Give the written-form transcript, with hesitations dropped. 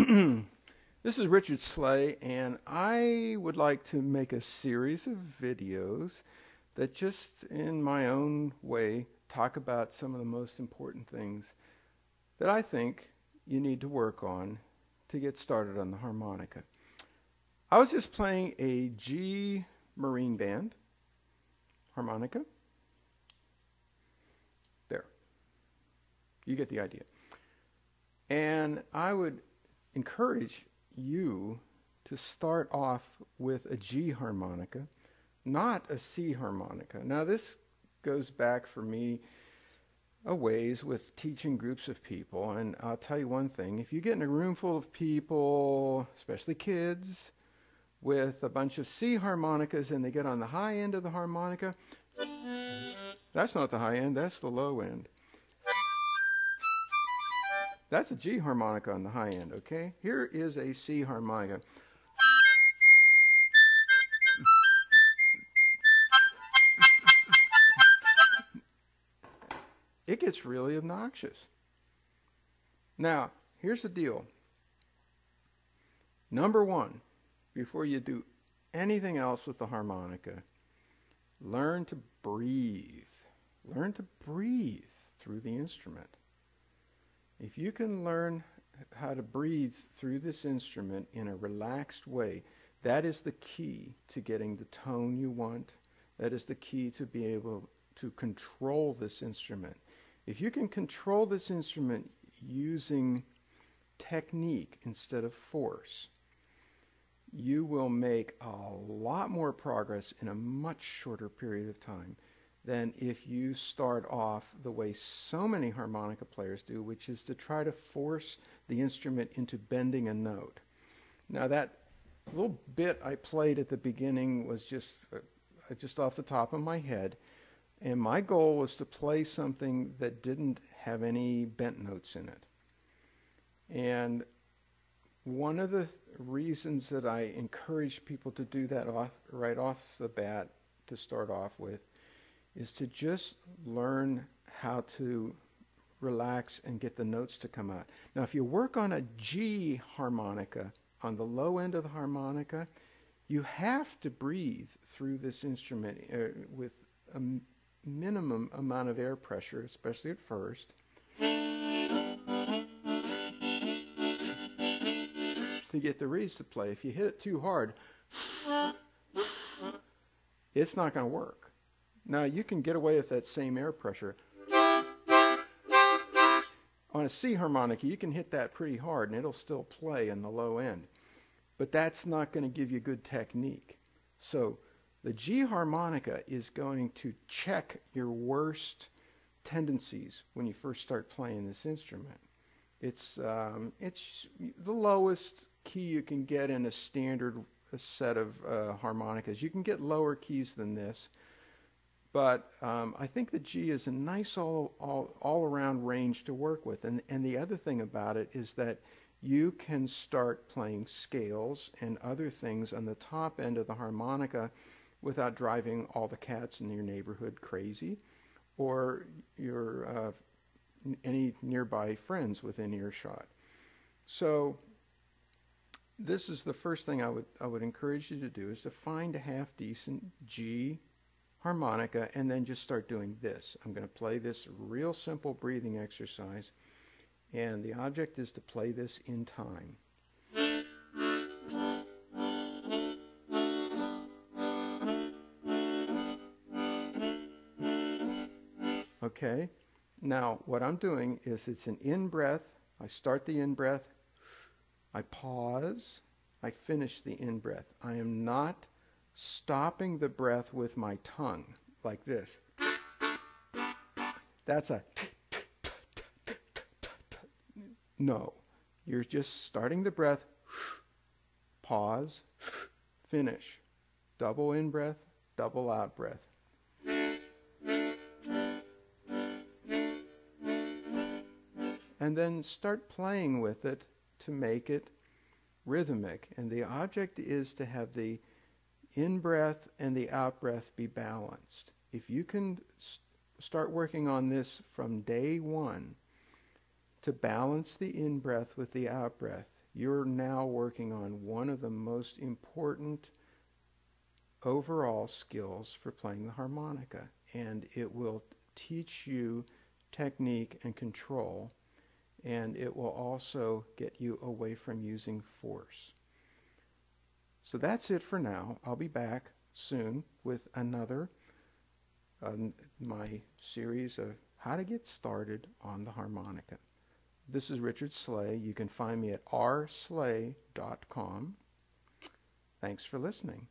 This is Richard Slay, and I would like to make a series of videos that just in my own way talk about some of the most important things that I think you need to work on to get started on the harmonica. I was just playing a G Marine Band harmonica. There. You get the idea. And I would encourage you to start off with a G harmonica, not a C harmonica. Now this goes back for me a ways with teaching groups of people, and I'll tell you one thing: if you get in a room full of people, especially kids, with a bunch of C harmonicas and they get on the high end of the harmonica, that's not the high end, that's the low end. That's a G harmonica on the high end, okay? Here is a C harmonica. It gets really obnoxious. Now, here's the deal. Number one, before you do anything else with the harmonica, learn to breathe. Learn to breathe through the instrument. If you can learn how to breathe through this instrument in a relaxed way, that is the key to getting the tone you want. That is the key to be able to control this instrument. If you can control this instrument using technique instead of force, you will make a lot more progress in a much shorter period of time than if you start off the way so many harmonica players do, which is to try to force the instrument into bending a note. Now that little bit I played at the beginning was just off the top of my head, and my goal was to play something that didn't have any bent notes in it. And one of the reasons that I encourage people to do that right off the bat to start off with is to just learn how to relax and get the notes to come out. Now, if you work on a G harmonica, on the low end of the harmonica, you have to breathe through this instrument with a minimum amount of air pressure, especially at first, to get the reeds to play. If you hit it too hard, it's not going to work. Now, you can get away with that same air pressure. On a C harmonica, you can hit that pretty hard and it'll still play in the low end. But that's not going to give you good technique. So the G harmonica is going to check your worst tendencies when you first start playing this instrument. It's the lowest key you can get in a standard set of harmonicas. You can get lower keys than this. But I think the G is a nice all-around range to work with. And the other thing about it is that you can start playing scales and other things on the top end of the harmonica without driving all the cats in your neighborhood crazy or your any nearby friends within earshot. So this is the first thing I would encourage you to do, is to find a half-decent G harmonica and then just start doing this. I'm going to play this real simple breathing exercise, and the object is to play this in time. Okay, now what I'm doing is it's an in-breath. I start the in-breath, I pause, I finish the in-breath. I am not stopping the breath with my tongue like this. That's a no. You're just starting the breath, pause, finish. Double in breath, double out breath. And then start playing with it to make it rhythmic. And the object is to have the in-breath and the out-breath be balanced. If you can start working on this from day one to balance the in-breath with the out-breath, you're now working on one of the most important overall skills for playing the harmonica, and it will teach you technique and control, and it will also get you away from using force. So that's it for now. I'll be back soon with another my series of how to get started on the harmonica. This is Richard Slay. You can find me at rslay.com. Thanks for listening.